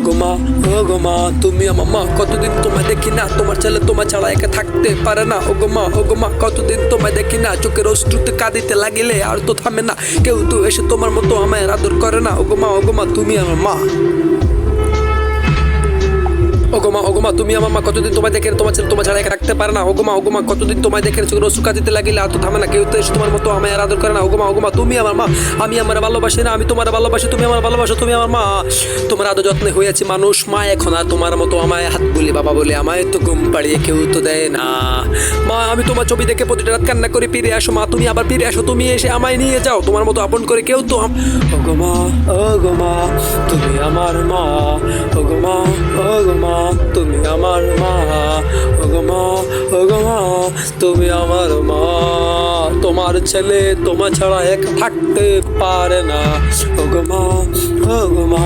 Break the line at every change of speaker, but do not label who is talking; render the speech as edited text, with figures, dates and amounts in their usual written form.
ওগো মা, ওগো মা, তুমি আমার মা। কতদিন তোমায় দেখি না, তোমার ছেলে তোমার ছাড়া একা থাকতে পারে না। ওগো মা, ওগো মা, কতদিন তোমায় দেখি না, চোখের অশ্রুতে কাঁদিতে লাগিলে আর তো থামে না। কেউ তো এসে তোমার মতো আমায় আদর করে না। ওগো মা, ওগো মা, তুমি আমার মা। ওগো মা, ওগো মা, তুমি আমার মা। কতদিন তোমায় দেখে তোমার ছেলে তোমার ছাড়া একা রাখতে পারে না। ওগো মা, ওগো মা, কতদিন তোমায় দেখে চোখের অশ্রু কাঁদিতে লাগিলে আর তো থামে না। কেউ তো এসে তোমার মতো আমায় আদর করে না। ওগো মা, ওগো মা, তুমি আমার মা। আমি আমার ভালোবাসি না, আমি তোমার ভালোবাসি, তুমি আমার ভালোবাসো, তুমি আমার মা। তোমার আদর যত্নে হয়েছি মানুষ। মা এখন আর তোমার মতো আমায় হাত বলি বাবা বলে আমায় তো ঘুম পাড়িয়ে কেউ তো দেয় না। মা, আমি তোমার ছবি দেখে প্রতিটা রাত কান্না করে ফিরে আসো। মা, তুমি আবার ফিরে আসো, তুমি এসে আমায় নিয়ে যাও। তোমার মতো আপন করে কেউ তো ওগো মা, ওগো মা, তুমি আমার মা। ওগো মা, ওগো মা, তুমি আমার মা। ওগো মা, ওগো মা, তুমি আমার মা। তোমার ছেলে তোমার ছাড়া একা থাকতে পারে না। ওগো মা, ওগো মা।